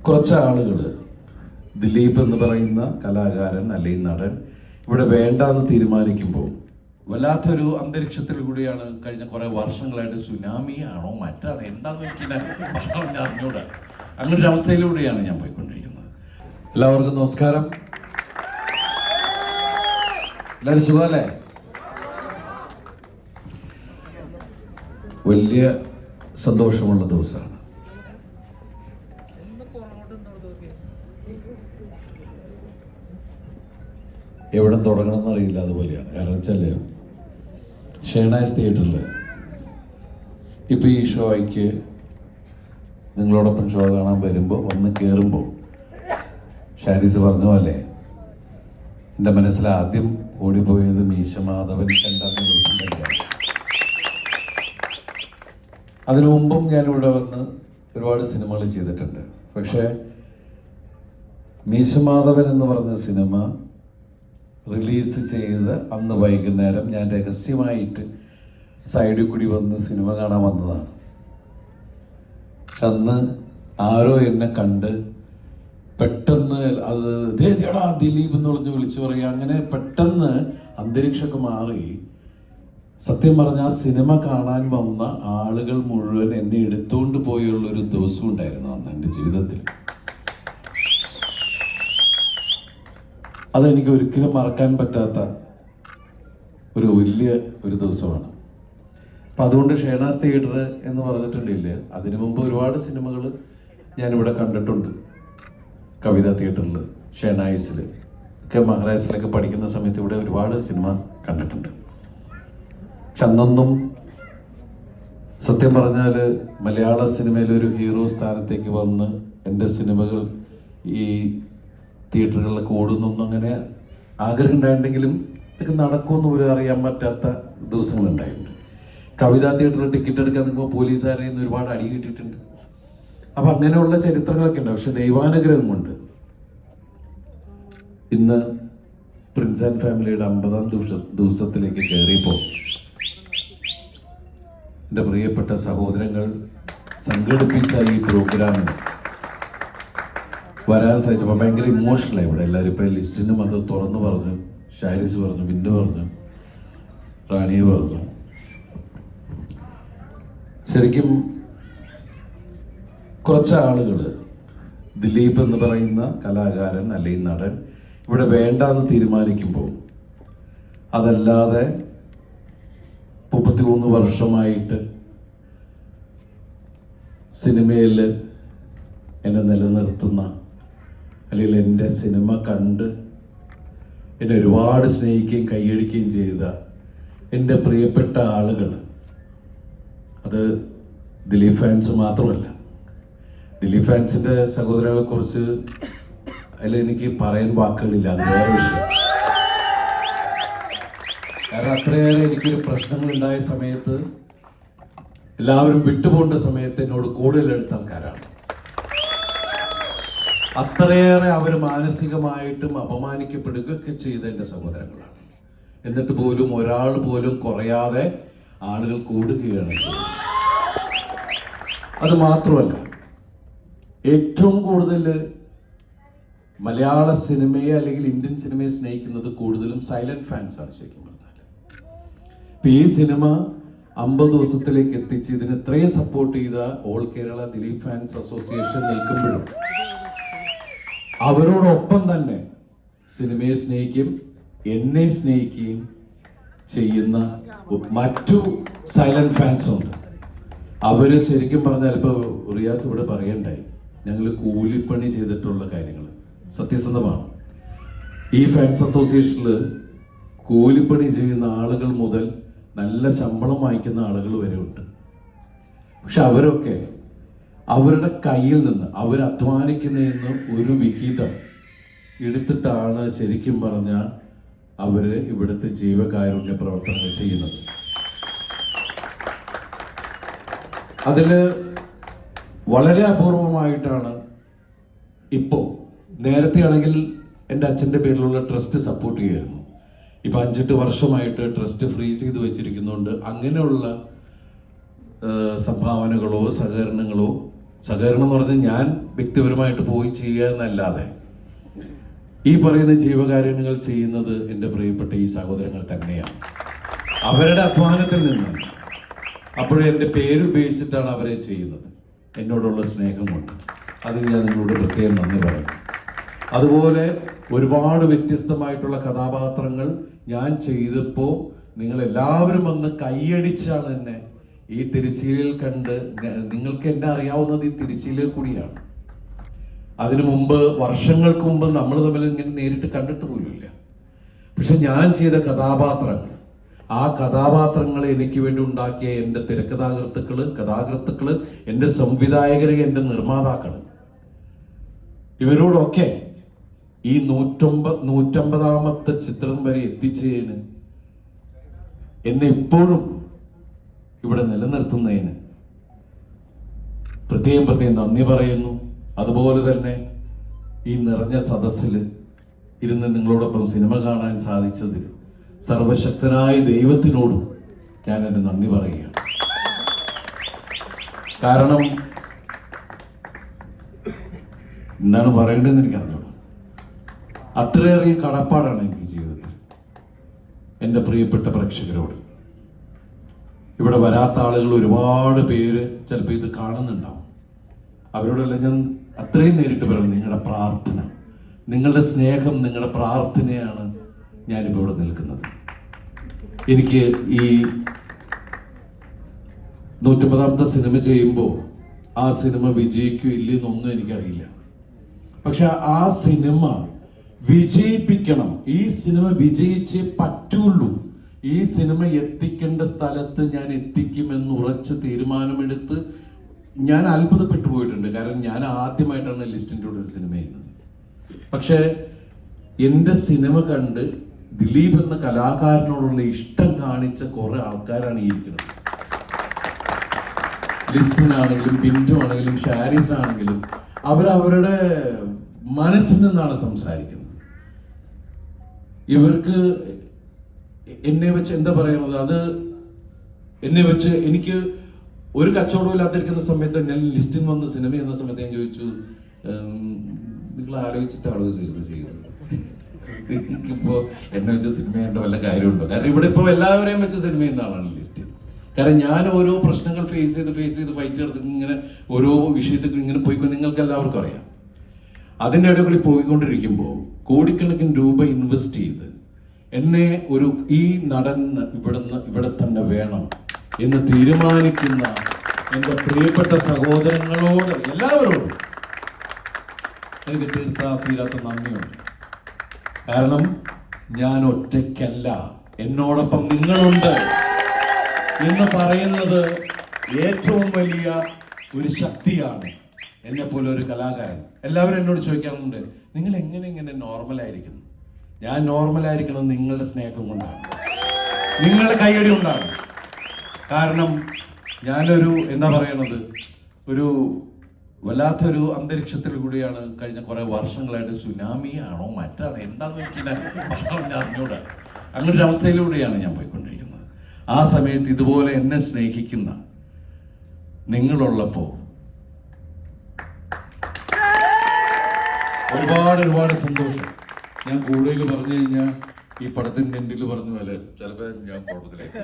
കുറച്ച് ആളുകൾ ദിലീപ് എന്ന് പറയുന്ന കലാകാരൻ അല്ലെങ്കിൽ നടൻ ഇവിടെ വേണ്ടാന്ന് തീരുമാനിക്കുമ്പോൾ വല്ലാത്തൊരു അന്തരീക്ഷത്തിൽ കൂടിയാണ് കഴിഞ്ഞ കുറെ വർഷങ്ങളായിട്ട് സുനാമിയാണോ മറ്റാണോ എന്താണെന്ന് എനിക്ക് അറിഞ്ഞൂടാ. അങ്ങനെ ഒരു അവസ്ഥയിലൂടെയാണ് ഞാൻ പോയിക്കൊണ്ടിരിക്കുന്നത്. എല്ലാവർക്കും നമസ്കാരം. എല്ലാവരും സുഖമല്ലേ? വലിയ സന്തോഷമുള്ള ദിവസമാണ്. എവിടെ തുടങ്ങണമെന്ന് അറിയില്ല, അതുപോലെയാണ്. കാരണം വെച്ചാൽ ഷേണായ്സ് തിയേറ്ററിൽ ഇപ്പം ഈ ഷോയ്ക്ക് നിങ്ങളോടൊപ്പം ഷോ കാണാൻ വരുമ്പോൾ വന്ന് കയറുമ്പോൾ ഷാരിസ് പറഞ്ഞ പോലെ എൻ്റെ മനസ്സിൽ ആദ്യം ഓടിപ്പോയത് മീശമാധവൻ രണ്ടാമത്തെ ദിവസം തന്നെയാണ്. അതിനു മുമ്പും ഞാനിവിടെ വന്ന് ഒരുപാട് സിനിമകൾ ചെയ്തിട്ടുണ്ട്. പക്ഷേ മീശമാധവൻ എന്ന് പറഞ്ഞ സിനിമ റിലീസ് ചെയ്ത് അന്ന് വൈകുന്നേരം ഞാൻ രഹസ്യമായിട്ട് സൈഡിൽ കൂടി വന്ന് സിനിമ കാണാൻ വന്നതാണ്. പക്ഷെ അന്ന് ആരോ എന്നെ കണ്ട് പെട്ടെന്ന് അത് ദേടാ ദിലീപ് എന്ന് പറഞ്ഞ് വിളിച്ചു പറയുക, അങ്ങനെ പെട്ടെന്ന് അന്തരീക്ഷമൊക്കെ മാറി. സത്യം പറഞ്ഞാൽ ആ സിനിമ കാണാൻ വന്ന ആളുകൾ മുഴുവൻ എന്നെ എടുത്തുകൊണ്ട് പോയുള്ളൊരു ദിവസം ഉണ്ടായിരുന്നു അന്ന് എൻ്റെ ജീവിതത്തിൽ. അതെനിക്ക് ഒരിക്കലും മറക്കാൻ പറ്റാത്ത ഒരു വലിയ ഒരു ദിവസമാണ്. അപ്പം അതുകൊണ്ട് ഷേണാസ് തിയേറ്റർ എന്ന് പറഞ്ഞിട്ടുണ്ടില്ലേ, അതിനു മുമ്പ് ഒരുപാട് സിനിമകൾ ഞാനിവിടെ കണ്ടിട്ടുണ്ട്. കവിത തിയേറ്ററിൽ, ഷേണായ്സിൽ ഒക്കെ, മഹാരാഷ്ട്രയിലൊക്കെ പഠിക്കുന്ന സമയത്ത് ഇവിടെ ഒരുപാട് സിനിമ കണ്ടിട്ടുണ്ട്. പക്ഷെ അന്നൊന്നും സത്യം പറഞ്ഞാൽ മലയാള സിനിമയിലൊരു ഹീറോ സ്ഥാനത്തേക്ക് വന്ന് എൻ്റെ സിനിമകൾ ഈ തിയേറ്ററുകളിലൊക്കെ ഓടുന്നൊന്നും അങ്ങനെ ആഗ്രഹം ഉണ്ടായിട്ടുണ്ടെങ്കിലും ഇതൊക്കെ നടക്കുമെന്ന് പോലും അറിയാൻ പറ്റാത്ത ദിവസങ്ങളുണ്ടായിട്ടുണ്ട്. കവിതാ തിയേറ്ററിൽ ടിക്കറ്റ് എടുക്കാൻ നിൽക്കുമ്പോൾ പോലീസുകാരെ നിന്ന് ഒരുപാട് അടി കിട്ടിയിട്ടുണ്ട്. അപ്പം അങ്ങനെയുള്ള ചരിത്രങ്ങളൊക്കെ ഉണ്ട്. പക്ഷെ ദൈവാനുഗ്രഹം കൊണ്ട് ഇന്ന് പ്രിൻസ് ആൻഡ് ഫാമിലിയുടെ 50-ാം ദിവസത്തിലേക്ക് കയറിയപ്പോൾ എൻ്റെ പ്രിയപ്പെട്ട സഹോദരങ്ങൾ സംഘടിപ്പിച്ച ഈ പ്രോഗ്രാമിന് വരാൻ സാധിച്ചപ്പോൾ ഭയങ്കര ഇമോഷണലായി. ഇവിടെ എല്ലാവരും ഇപ്പം ലിസ്റ്റിനും അത് തുറന്നു പറഞ്ഞു. ഷാരിസ് പറഞ്ഞു, ബിന്ദു പറഞ്ഞു, റാണിയെ പറഞ്ഞു. ശരിക്കും കുറച്ച് ആളുകൾ ദിലീപ് എന്ന് പറയുന്ന കലാകാരൻ അല്ലെങ്കിൽ നടൻ ഇവിടെ വേണ്ടാന്ന് തീരുമാനിക്കുമ്പോൾ അതല്ലാതെ 33 വർഷമായിട്ട് സിനിമയിൽ എന്നെ നിലനിർത്തുന്ന, അല്ലെങ്കിൽ എൻ്റെ സിനിമ കണ്ട് എന്നെ ഒരുപാട് സ്നേഹിക്കുകയും കൈയടിക്കുകയും ചെയ്ത എൻ്റെ പ്രിയപ്പെട്ട ആളുകൾ, അത് ദിലീപ് ഫാൻസ് മാത്രമല്ല. ദിലീപ് ഫാൻസിൻ്റെ സഹോദരങ്ങളെ കുറിച്ച് അതിൽ എനിക്ക് പറയാൻ വാക്കുകളില്ല. അത് വേറെ വിഷയം. കാരണം അത്രയേറെ എനിക്കൊരു പ്രശ്നങ്ങളുണ്ടായ സമയത്ത്, എല്ലാവരും വിട്ടുപോകേണ്ട സമയത്ത് എന്നോട് കൂടുതൽ എടുത്ത ആൾക്കാരാണ്. അത്രയേറെ അവർ മാനസികമായിട്ടും അപമാനിക്കപ്പെടുകയൊക്കെ ചെയ്ത എൻ്റെ സഹോദരങ്ങളാണ്. എന്നിട്ട് പോലും ഒരാൾ പോലും കുറയാതെ ആളുകൾ കൂടുകയാണ് ചെയ്യുന്നത്. അത് മാത്രമല്ല, ഏറ്റവും കൂടുതൽ മലയാള സിനിമയെ അല്ലെങ്കിൽ ഇന്ത്യൻ സിനിമയെ സ്നേഹിക്കുന്നത് കൂടുതലും സൈലന്റ് ഫാൻസ് ആണ്. ശരിക്കും പറഞ്ഞാൽ ഇപ്പൊ ഈ സിനിമ 50 ദിവസത്തിലേക്ക് എത്തിച്ച് ഇതിന് ഇത്രയും സപ്പോർട്ട് ചെയ്ത all Kerala Dileep fans association നിൽക്കുമ്പോഴും അവരോടൊപ്പം തന്നെ സിനിമയെ സ്നേഹിക്കും, എന്നെ സ്നേഹിക്കുകയും ചെയ്യുന്ന മറ്റു സൈലന്റ് ഫാൻസ് ഉണ്ട്. അവര് ശരിക്കും പറഞ്ഞാൽ ഇപ്പൊ റിയാസ് ഇവിടെ പറയണ്ടായി, ഞങ്ങൾ കൂലിപ്പണി ചെയ്തിട്ടുള്ള കാര്യങ്ങൾ സത്യസന്ധമാണ്. ഈ ഫാൻസ് അസോസിയേഷനിൽ കൂലിപ്പണി ചെയ്യുന്ന ആളുകൾ മുതൽ നല്ല ശമ്പളം വാങ്ങിക്കുന്ന ആളുകൾ വരെ ഉണ്ട്. പക്ഷെ അവരൊക്കെ അവരുടെ കയ്യിൽ നിന്ന്, അവർ അധ്വാനിക്കുന്നതിൽ ഒരു വിഹിതം എടുത്തിട്ടാണ് ശരിക്കും പറഞ്ഞാൽ അവര് ഇവിടുത്തെ ജീവകാരുണ്യ പ്രവർത്തനങ്ങൾ ചെയ്യുന്നത്. അതില് വളരെ അപൂർവമായിട്ടാണ് ഇപ്പോൾ. നേരത്തെ ആണെങ്കിൽ എൻ്റെ അച്ഛൻ്റെ പേരിലുള്ള ട്രസ്റ്റ് സപ്പോർട്ട് ചെയ്യുമായിരുന്നു. ഇപ്പം 5-8 വർഷമായിട്ട് ട്രസ്റ്റ് ഫ്രീസ് ചെയ്ത് വെച്ചിരിക്കുന്നതുകൊണ്ട് അങ്ങനെയുള്ള സംഭാവനകളോ സഹകരണങ്ങളോ സഹകരണം എന്ന് പറഞ്ഞാൽ ഞാൻ വ്യക്തിപരമായിട്ട് പോയി ചെയ്യുക എന്നല്ലാതെ ഈ പറയുന്ന ജീവകാരുണ്യങ്ങൾ ചെയ്യുന്നത് എൻ്റെ പ്രിയപ്പെട്ട ഈ സഹോദരങ്ങൾ തന്നെയാണ്. അവരുടെ അധ്വാനത്തിൽ നിന്ന് അപ്പോഴും എൻ്റെ പേരുപയോഗിച്ചിട്ടാണ് അവരെ ചെയ്യുന്നത്, എന്നോടുള്ള സ്നേഹം കൊണ്ട്. അതിന് ഞാൻ നിങ്ങളോട് പ്രത്യേകം നന്ദി പറയുന്നു. അതുപോലെ ഒരുപാട് വ്യത്യസ്തമായിട്ടുള്ള കഥാപാത്രങ്ങൾ ഞാൻ ചെയ്തപ്പോൾ നിങ്ങളെല്ലാവരും വന്ന് കൈയടിച്ചാണ് എന്നെ ഈ തിരശ്ശീലയിൽ കണ്ട്. നിങ്ങൾക്ക് എന്നെ അറിയാവുന്നത് ഈ തിരശ്ശീലയിൽ കൂടിയാണ്. അതിനു മുമ്പ്, വർഷങ്ങൾക്ക് മുമ്പ് നമ്മൾ തമ്മിൽ ഇങ്ങനെ നേരിട്ട് കണ്ടിട്ട് പോലുമില്ല. പക്ഷെ ഞാൻ ചെയ്ത കഥാപാത്രങ്ങൾ, ആ കഥാപാത്രങ്ങളെ എനിക്ക് വേണ്ടി ഉണ്ടാക്കിയ എൻ്റെ കഥാകൃത്തുക്കള്, എൻ്റെ സംവിധായകര്, എൻ്റെ നിർമ്മാതാക്കള്, ഇവരോടൊക്കെ ഈ 150ാമത്തെ ചിത്രം വരെ എത്തിച്ചതിന്, എന്നെ ഇപ്പോഴും ഇവിടെ നിലനിർത്തുന്നതിന് പ്രത്യേകം നന്ദി പറയുന്നു. അതുപോലെ തന്നെ ഈ നിറഞ്ഞ സദസ്സിൽ ഇരുന്ന് നിങ്ങളോടൊപ്പം സിനിമ കാണാൻ സാധിച്ചതിൽ സർവശക്തനായ ദൈവത്തിനോടും ഞാൻ എൻ്റെ നന്ദി പറയുകയാണ്. കാരണം എന്താണ് പറയേണ്ടതെന്ന് എനിക്ക് അറിഞ്ഞോളൂ. അത്രയേറെ കടപ്പാടാണ് എനിക്ക് ജീവിതത്തിൽ എൻ്റെ പ്രിയപ്പെട്ട പ്രേക്ഷകരോട്. ഇവിടെ വരാത്ത ആളുകൾ ഒരുപാട് പേര് ചിലപ്പോൾ ഇത് കാണുന്നുണ്ടാവും. അവരോടെല്ലാം ഞാൻ അത്രയും നേരിട്ട് പറയുന്നത്, നിങ്ങളുടെ പ്രാർത്ഥന, നിങ്ങളുടെ സ്നേഹം, നിങ്ങളുടെ പ്രാർത്ഥനയാണ് ഞാനിപ്പോൾ ഇവിടെ നിൽക്കുന്നത്. എനിക്ക് ഈ 150ാമത്തെ സിനിമ ചെയ്യുമ്പോൾ ആ സിനിമ വിജയിക്കൂ ഇല്ലെന്നൊന്നും എനിക്കറിയില്ല. പക്ഷെ ആ സിനിമ വിജയിപ്പിക്കണം, ഈ സിനിമ വിജയിച്ചേ പറ്റുള്ളൂ, ഈ സിനിമ എത്തിക്കേണ്ട സ്ഥലത്ത് ഞാൻ എത്തിക്കുമെന്ന് ഉറച്ച് തീരുമാനമെടുത്ത് ഞാൻ അത്ഭുതപ്പെട്ടു പോയിട്ടുണ്ട്. കാരണം ഞാൻ ആദ്യമായിട്ടാണ് ലിസ്റ്റിൻ്റെ ഒരു സിനിമ ചെയ്യുന്നത്. പക്ഷെ എൻ്റെ സിനിമ കണ്ട് ദിലീപ് എന്ന കലാകാരനോടുള്ള ഇഷ്ടം കാണിച്ച കുറെ ആൾക്കാരാണ് ഈ ഇരിക്കുന്നത്. ലിസ്റ്റിനാണെങ്കിലും, ബിന്ദു ആണെങ്കിലും, ഷാരിസ് ആണെങ്കിലും അവരവരുടെ മനസ്സിൽ നിന്നാണ് സംസാരിക്കുന്നത്. ഇവർക്ക് എന്നെ വെച്ച് എന്താ പറയുന്നത്, അത് എന്നെ വെച്ച് എനിക്ക് ഒരു കച്ചവടം ഇല്ലാതിരിക്കുന്ന സമയത്ത് ഞാൻ ലിസ്റ്റിൽ വന്ന് സിനിമ ചെയ്യുന്ന സമയത്ത് ഞാൻ ചോദിച്ചു, നിങ്ങൾ ആലോചിച്ചിട്ടാണോ സിനിമ ചെയ്യുന്നത്? എനിക്കിപ്പോ എന്നെ വെച്ച് സിനിമ ചെയ്യേണ്ട വല്ല കാര്യമുണ്ടോ? കാരണം ഇവിടെ ഇപ്പൊ എല്ലാവരെയും വെച്ച് സിനിമ ചെയ്യുന്ന ആളാണ് ലിസ്റ്റ്. കാരണം ഞാൻ ഓരോ പ്രശ്നങ്ങൾ ഫേസ് ചെയ്ത് ഫൈറ്റ് എടുത്ത് ഇങ്ങനെ ഓരോ വിഷയത്തിൽ ഇങ്ങനെ പോയിക്കൊണ്ട് നിങ്ങൾക്ക് എല്ലാവർക്കും അറിയാം. അതിൻ്റെ ഇടയിൽ പോയിക്കൊണ്ടിരിക്കുമ്പോൾ കോടിക്കണക്കിന് രൂപ ഇൻവെസ്റ്റ് ചെയ്ത് എന്നെ ഈ നടൻ ഇവിടെ തന്നെ വേണം എന്ന് തീരുമാനിക്കുന്ന എൻ്റെ പ്രിയപ്പെട്ട സഹോദരങ്ങളോട് എല്ലാവരോടും എനിക്ക് തീരാത്ത നന്ദിയുണ്ട്. കാരണം ഞാൻ ഒറ്റയ്ക്കല്ല, എന്നോടൊപ്പം നിങ്ങളുണ്ട് എന്ന് പറയുന്നത് ഏറ്റവും വലിയ ഒരു ശക്തിയാണ്. എന്നെ പോലെ ഒരു കലാകാരൻ. എല്ലാവരും എന്നോട് ചോദിക്കാറുണ്ട്, നിങ്ങൾ എങ്ങനെ നോർമലായിരിക്കുന്നു? ഞാൻ നോർമലായിരിക്കണം നിങ്ങളുടെ സ്നേഹം കൊണ്ടാണ്, നിങ്ങളുടെ കൈയടി കൊണ്ടാണ്. കാരണം ഞാനൊരു എന്താ പറയണത്, ഒരു വല്ലാത്തൊരു അന്തരീക്ഷത്തിൽ കൂടിയാണ് കഴിഞ്ഞ കുറെ വർഷങ്ങളായിട്ട്. സുനാമിയാണോ മറ്റാണോ എന്താണെന്ന് എനിക്ക് അറിഞ്ഞൂടാ. അങ്ങനൊരു അവസ്ഥയിലൂടെയാണ് ഞാൻ പോയിക്കൊണ്ടിരിക്കുന്നത്. ആ സമയത്ത് ഇതുപോലെ എന്നെ സ്നേഹിക്കുന്ന നിങ്ങളുള്ളപ്പോ ഒരുപാട് സന്തോഷം. ഞാൻ കൂടുതൽ പറഞ്ഞു കഴിഞ്ഞാൽ ഈ പടത്തിന്റെ എൻഡിൽ പറഞ്ഞ പോലെ ചിലപ്പോൾ ഞാൻ കുഴപ്പത്തിലേക്ക്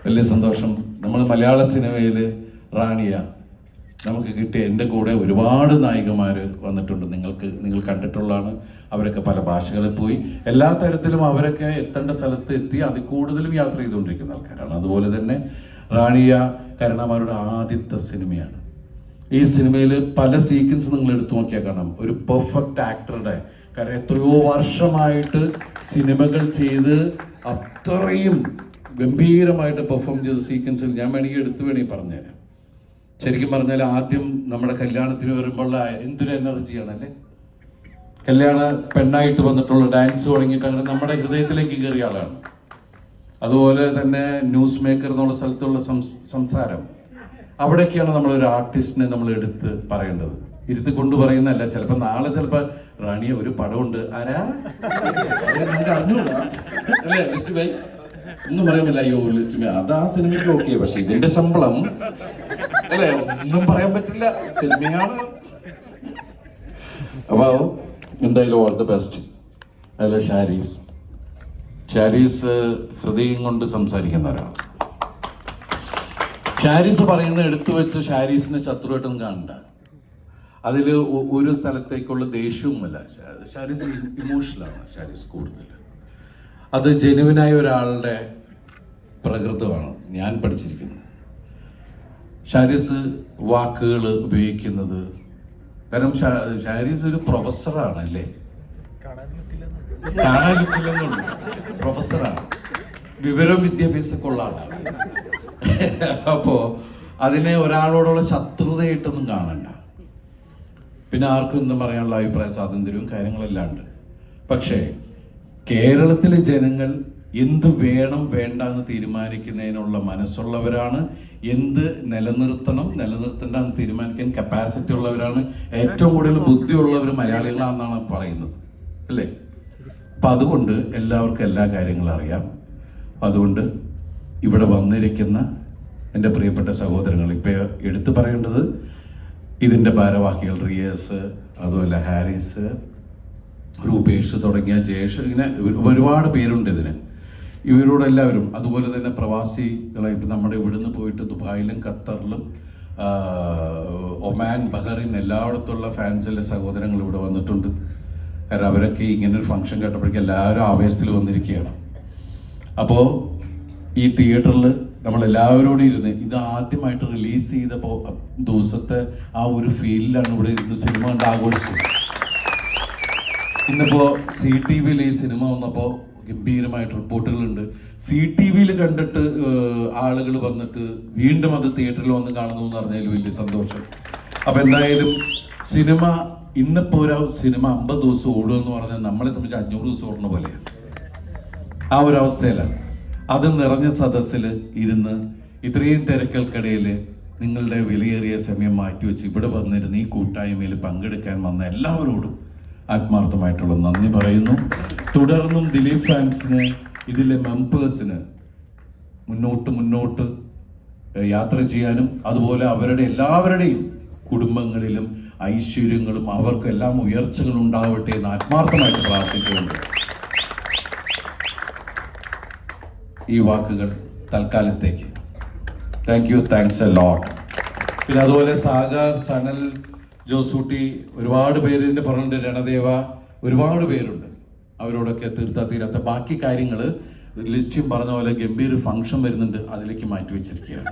വലിയ സന്തോഷം. നമ്മൾ മലയാള സിനിമയിൽ റാണിയ നമുക്ക് കിട്ടിയ, എൻ്റെ കൂടെ ഒരുപാട് നായികമാർ വന്നിട്ടുണ്ട്. നിങ്ങൾ കണ്ടിട്ടുള്ളതാണ്. അവരൊക്കെ പല ഭാഷകളിൽ പോയി, എല്ലാ തരത്തിലും അവരൊക്കെ എത്തേണ്ട സ്ഥലത്ത് എത്തി. അതിൽ കൂടുതലും യാത്ര ചെയ്തുകൊണ്ടിരിക്കുന്ന ആൾക്കാരാണ്. അതുപോലെ തന്നെ റാണിയ കരുണാമാരുടെ ആദ്യത്തെ സിനിമയാണ്. ഈ സിനിമയിൽ പല സീക്വൻസ് നിങ്ങൾ എടുത്തു നോക്കിയാൽ കാണാം ഒരു പെർഫെക്റ്റ് ആക്ടറുടെ. കാരണം എത്രയോ വർഷമായിട്ട് സിനിമകൾ ചെയ്ത് അത്രയും ഗംഭീരമായിട്ട് പെർഫോം ചെയ്ത സീക്വൻസിൽ ഞാൻ വേണമെങ്കിൽ പറഞ്ഞുതരാം. ശരിക്കും പറഞ്ഞാൽ ആദ്യം നമ്മുടെ കല്യാണത്തിന് വരുമ്പോഴുള്ള എന്തൊരു എനർജിയാണല്ലേ. കല്യാണ പെണ്ണായിട്ട് വന്നിട്ടുള്ള ഡാൻസ് തുടങ്ങിയിട്ട് അങ്ങനെ നമ്മുടെ ഹൃദയത്തിലേക്ക് കയറിയ ആളാണ്. അതുപോലെ തന്നെ ന്യൂസ് മേക്കർ എന്നുള്ള സ്ഥലത്തുള്ള സംസാരം, അവിടേക്കാണ് നമ്മളൊരു ആർട്ടിസ്റ്റിനെ നമ്മൾ എടുത്ത് പറയേണ്ടത്. ഇരുത്തി കൊണ്ട് പറയുന്നതല്ല. ചിലപ്പോൾ നാളെ റാണിയ ഒരു പടമുണ്ട്, ആരാ നമുക്ക് അറിഞ്ഞൂടാ അല്ലേ ലിസ്റ്റ് ബൈ ഒന്നും പറയാൻ പറ്റില്ല. അയ്യോ ലിസ്റ്റ് ബൈ അത് ആ സിനിമയ്ക്ക് ഓക്കെ, പക്ഷെ ഇതിന്റെ ശമ്പളം അല്ലേ? ഒന്നും പറയാൻ പറ്റില്ല, സിനിമയാണ്. അപ്പൊ എന്തായാലും ഓൾ ദി ബെസ്റ്റ്. അതിൽ ഷാരീസ് ഹൃദയം കൊണ്ട് സംസാരിക്കുന്ന ഒരാളാണ്. ഷാരീസ് പറയുന്ന എടുത്തു വെച്ച് ഷാരീസിനെ ശത്രുവായിട്ടൊന്നും കാണണ്ട. അതിൽ ഒരു സ്ഥലത്തേക്കുള്ള ദേഷ്യവുമല്ല. ഷാരീസ് ഇമോഷണലാണ്. ഷാരീസ് കൂടുതൽ അത് ജെനുവിനായ ഒരാളുടെ പ്രകൃതമാണ് ഞാൻ പഠിച്ചിരിക്കുന്നത്. ഷാരീസ് വാക്കുകൾ ഉപയോഗിക്കുന്നത്, കാരണം ഷാരീസ് ഒരു പ്രൊഫസറാണ് അല്ലേ? കാണാൻ ലുക്കില്ലെന്നുള്ളൂ, പ്രൊഫസറാണ്, വിവരവും വിദ്യാഭ്യാസമൊക്കെ ഉള്ള ആളാണ്. അപ്പോ അതിനെ ഒരാളോടുള്ള ശത്രുതയായിട്ടൊന്നും കാണണ്ട. പിന്നെ ആർക്കും എന്തും പറയാനുള്ള അഭിപ്രായ സ്വാതന്ത്ര്യവും കാര്യങ്ങളെല്ലാം ഉണ്ട്. പക്ഷേ കേരളത്തിലെ ജനങ്ങൾ എന്ത് വേണം വേണ്ട എന്ന് തീരുമാനിക്കുന്നതിനുള്ള മനസ്സുള്ളവരാണ്. എന്ത് നിലനിർത്തണ്ട എന്ന് തീരുമാനിക്കാൻ കപ്പാസിറ്റി ഉള്ളവരാണ്. ഏറ്റവും കൂടുതൽ ബുദ്ധിയുള്ളവർ മലയാളികളാണെന്നാണ് പറയുന്നത്, അല്ലേ? അപ്പൊ അതുകൊണ്ട് എല്ലാവർക്കും എല്ലാ കാര്യങ്ങളും അറിയാം. അതുകൊണ്ട് ഇവിടെ വന്നിരിക്കുന്ന എൻ്റെ പ്രിയപ്പെട്ട സഹോദരങ്ങൾ, ഇപ്പൊ എടുത്തു പറയേണ്ടത് ഇതിൻ്റെ ഭാരവാഹികൾ റിയേഴ്സ്, അതുപോലെ ഹാരിസ്, രൂപേഷ് തുടങ്ങിയ ജയേഷ്, ഇങ്ങനെ ഒരുപാട് പേരുണ്ട് ഇതിന്. ഇവരോടെല്ലാവരും, അതുപോലെ തന്നെ പ്രവാസികളെ, ഇപ്പം നമ്മുടെ ഇവിടുന്ന് പോയിട്ട് ദുബായിലും ഖത്തറിലും ഒമാൻ, ബഹറിൻ എല്ലായിടത്തുള്ള ഫാൻസിലെ സഹോദരങ്ങൾ ഇവിടെ വന്നിട്ടുണ്ട്. കാരണം അവരൊക്കെ ഇങ്ങനൊരു ഫംഗ്ഷൻ കേട്ടപ്പോഴേക്കും എല്ലാവരും ആവേശത്തിൽ വന്നിരിക്കുകയാണ്. അപ്പോൾ ഈ തിയേറ്ററിൽ നമ്മളെല്ലാവരോടും ഇരുന്ന് ഇത് ആദ്യമായിട്ട് റിലീസ് ചെയ്തപ്പോൾ ദിവസത്തെ ആ ഒരു ഫീലിലാണ് ഇവിടെ ഇരുന്ന് സിനിമ കണ്ട് ആഘോഷിച്ചത്. ഇന്നിപ്പോൾ CTVയിൽ ഈ സിനിമ വന്നപ്പോൾ ഗംഭീരമായിട്ട് റിപ്പോർട്ടുകളുണ്ട്. CTVയിൽ കണ്ടിട്ട് ആളുകൾ വന്നിട്ട് വീണ്ടും അത് തിയേറ്ററിൽ വന്ന് കാണുന്നു എന്ന് പറഞ്ഞാൽ വലിയ സന്തോഷം. അപ്പം എന്തായാലും സിനിമ ഇന്നിപ്പോൾ ഒരു സിനിമ 50 ദിവസം ഓടുമെന്ന് പറഞ്ഞാൽ നമ്മളെ സംബന്ധിച്ച് 500 ദിവസം ഓടുന്ന പോലെയാണ്. ആ ഒരു അവസ്ഥയിലാണ്. അത് നിറഞ്ഞ സദസ്സിൽ ഇരുന്ന് ഇത്രയും തിരക്കൾക്കിടയിൽ നിങ്ങളുടെ വിലയേറിയ സമയം മാറ്റിവെച്ച് ഇവിടെ വന്നിരുന്ന് ഈ കൂട്ടായ്മയിൽ പങ്കെടുക്കാൻ വന്ന എല്ലാവരോടും ആത്മാർത്ഥമായിട്ടുള്ള നന്ദി പറയുന്നു. തുടർന്നും ദിലീപ് ഫാൻസിന്, ഇതിലെ മെമ്പേഴ്സിന് മുന്നോട്ട് യാത്ര ചെയ്യാനും, അതുപോലെ അവരുടെ എല്ലാവരുടെയും കുടുംബങ്ങളിലും ഐശ്വര്യങ്ങളും അവർക്കെല്ലാം ഉയർച്ചകൾ ഉണ്ടാവട്ടെ എന്ന് ആത്മാർത്ഥമായിട്ട് പ്രാർത്ഥിച്ചുകൊണ്ട് ഈ വാക്കുകൾ തൽക്കാലത്തേക്ക് താങ്ക്സ് എ ലോട്ട്. പിന്നെ അതുപോലെ സാഗർ, സനൽ, ജോസൂട്ടി, ഒരുപാട് പേര് ഇതിന്റെ പറഞ്ഞിട്ട്, രണദേവ, ഒരുപാട് പേരുണ്ട്. അവരോടൊക്കെ തീരാത്ത ബാക്കി കാര്യങ്ങൾ ലിസ്റ്റും പറഞ്ഞ പോലെ ഗംഭീര ഫംഗ്ഷൻ വരുന്നുണ്ട്, അതിലേക്ക് മാറ്റി വെച്ചിരിക്കുകയാണ്,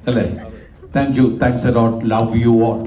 അല്ലേ? Thanks a lot. Love you all.